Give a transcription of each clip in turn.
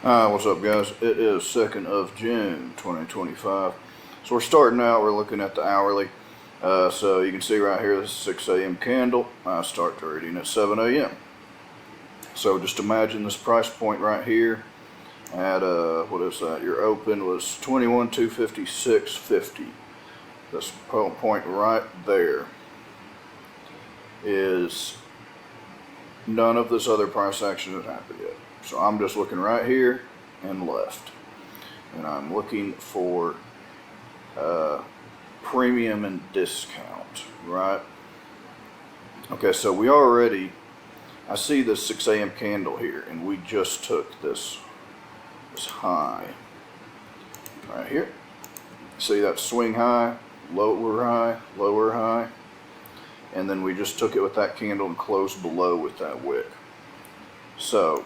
What's up, guys? It is 2nd of June 2025. So we're starting out, we're looking at the hourly. So you can see right here, this is 6 a.m. candle. I start trading at 7 a.m. So just imagine this price point right here at, what is that? Your open was 21,256.50. This point right there is none of this other price action has happened yet. So I'm just looking right here and left, and I'm looking for premium and discount, right? Okay, so we already, I see this 6 a.m. candle here, and we just took this high right here. See that swing high, lower high, and then we just took it with that candle and closed below with that wick. So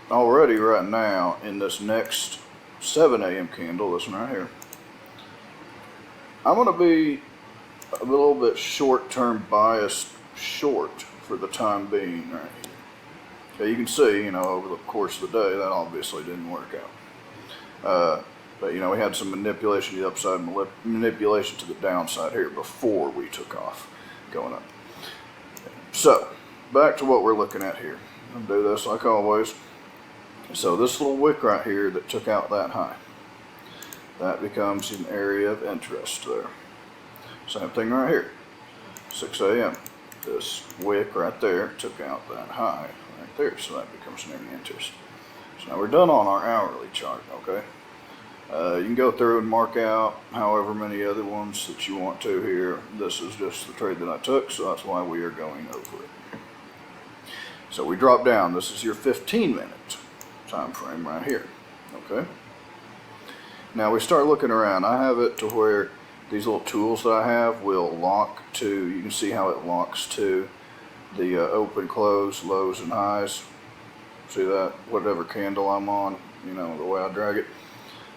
already right now in this next 7 a.m. candle, this one right here, I'm going to be a little bit short-term biased short for the time being right here. Okay, you can see, over the course of the day, that obviously didn't work out. But, we had some manipulation to the upside, manipulation to the downside here before we took off going up. So, back to what we're looking at here. I'll do this like always. So this little wick right here that took out that high, that becomes an area of interest there. Same thing right here, 6 a.m. This wick right there took out that high right there, so that becomes an area of interest. So now we're done on our hourly chart, okay? You can go through and mark out however many other ones that you want to here. This is just the trade that I took, so that's why we are going over it. So we drop down. This is your 15-minute time frame right here, okay? Now we start looking around. I have it to where these little tools that I have will lock to, you can see how it locks to the open, close, lows, and highs. See that? Whatever candle I'm on, the way I drag it.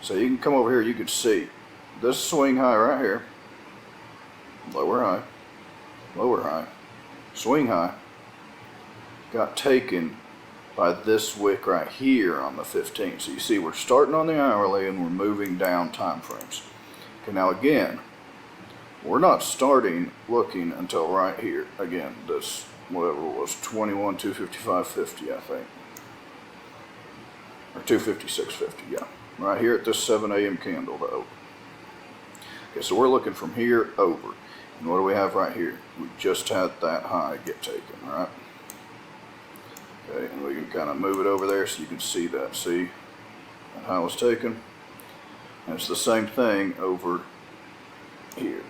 So you can come over here, you can see this swing high right here, lower high, swing high, got taken by this wick right here on the 15. So you see we're starting on the hourly and we're moving down time frames. Okay, now again, we're not starting looking until right here. Again, this, whatever it was, 21,255.50, I think. Or 256.50, yeah. Right here at this 7 a.m. candle to open. Okay, so we're looking from here over. And what do we have right here? We just had that high get taken, right? Okay, and we can kind of move it over there so you can see that. See, that high was taken. And it's the same thing over here.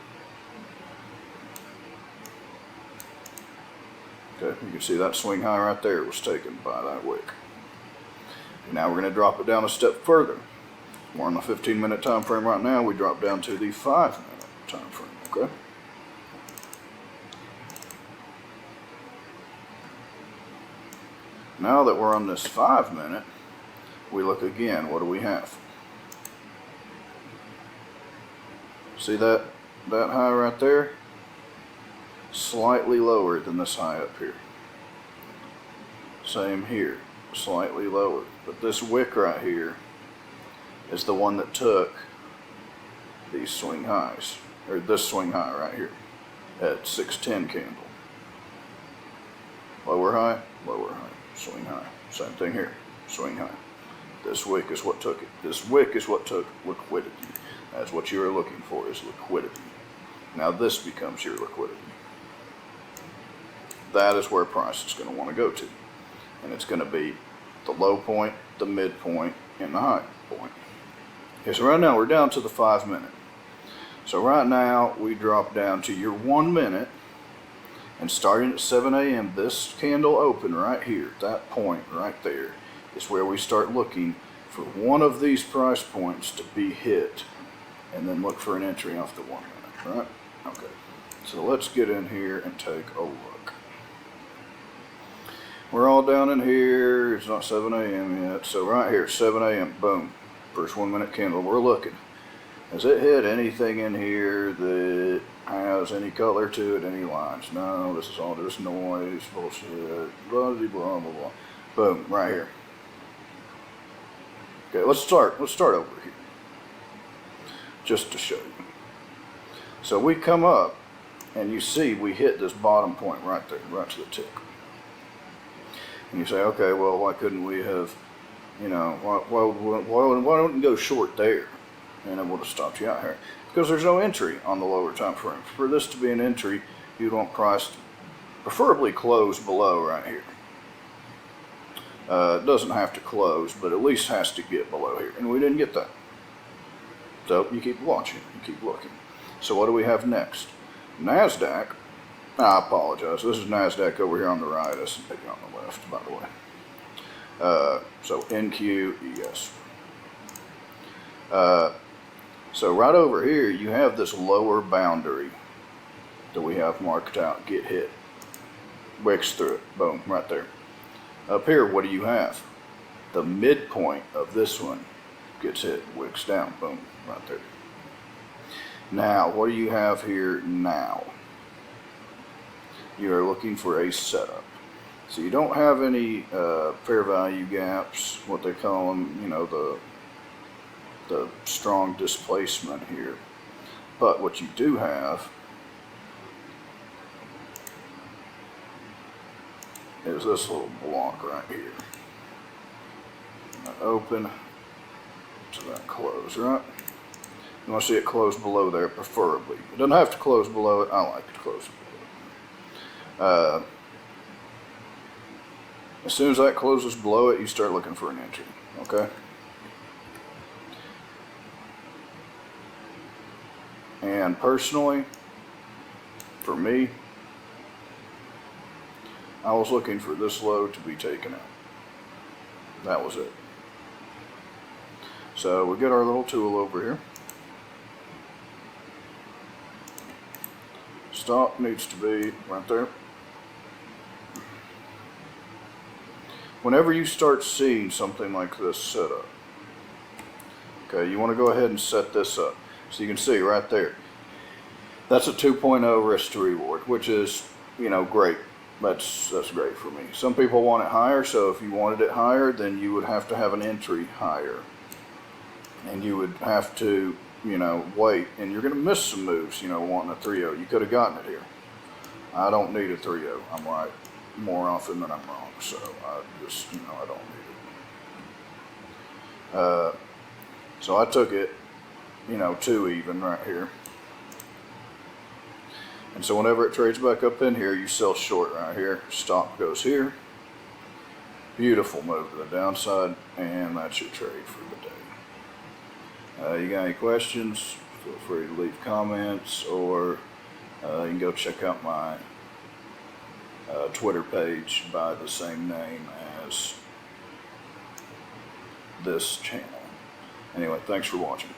Okay, you can see that swing high right there was taken by that wick. And now we're going to drop it down a step further. We're on the 15-minute time frame right now. We drop down to the 5-minute time frame, okay? Now that we're on this 5-minute, we look again. What do we have? See that high right there? Slightly lower than this high up here. Same here, slightly lower. But this wick right here is the one that took these swing highs, or this swing high right here at 610 candle. Lower high, swing high. Same thing here, swing high. This wick is what took it. This wick is what took liquidity. That's what you are looking for, is liquidity. Now this becomes your liquidity. That is where price is going to want to go to. And it's going to be the low point, the midpoint, and the high point. Okay, so right now we're down to the 5-minute. So right now we drop down to your 1 minute, and starting at 7 a.m., this candle open right here, that point right there, is where we start looking for one of these price points to be hit, and then look for an entry off the 1 minute, right? Okay, so let's get in here and take a look. We're all down in here. It's not 7 a.m. yet, so right here, 7 a.m., boom. First 1 minute candle, we're looking. Has it hit anything in here that has any color to it, any lines? No, this is all just noise, bullshit, blah, blah, blah, blah, blah. Boom, right here. Okay, let's start over here, just to show you. So we come up, and you see we hit this bottom point right there, right to the tick. And you say, okay, well, why couldn't we have, you know, why don't we go short there? And it would have stopped you out here. Because there's no entry on the lower time frame. For this to be an entry, you'd want price to preferably close below right here. It doesn't have to close, but at least has to get below here. And we didn't get that. So you keep watching, you keep looking. So what do we have next? Nasdaq. I apologize. This is Nasdaq over here on the right. S&P on the left, by the way. So NQES. So right over here, you have this lower boundary that we have marked out. Get hit. Wicks through it. Boom, right there. Up here, what do you have? The midpoint of this one gets hit. Wicks down. Boom, right there. Now, what do you have here now? You are looking for a setup. So you don't have any fair value gaps, what they call them, you know, the strong displacement here. But what you do have is this little block right here. That open to that close, right? You want to see it close below there, preferably. It doesn't have to close below it. I like it to close below it. As soon as that closes below it, you start looking for an entry, okay? And personally, for me, I was looking for this low to be taken out. That was it. So we get our little tool over here. Stop needs to be right there. Whenever you start seeing something like this set up, okay, you want to go ahead and set this up. So you can see right there, that's a 2.0 risk to reward, which is, you know, great. That's great for me. Some people want it higher, so if you wanted it higher, then you would have to have an entry higher. And you would have to, you know, wait, and you're going to miss some moves, you know, wanting a 3.0. You could have gotten it here. I don't need a 3.0. I'm right more often than I'm wrong, so I just, you know, I don't need it. So I took it, you know, 2 even right here. And so whenever it trades back up in here, you sell short right here. Stop goes here. Beautiful move to the downside, and that's your trade for the day. You got any questions? Feel free to leave comments, or you can go check out my Twitter page by the same name as this channel. Anyway, thanks for watching.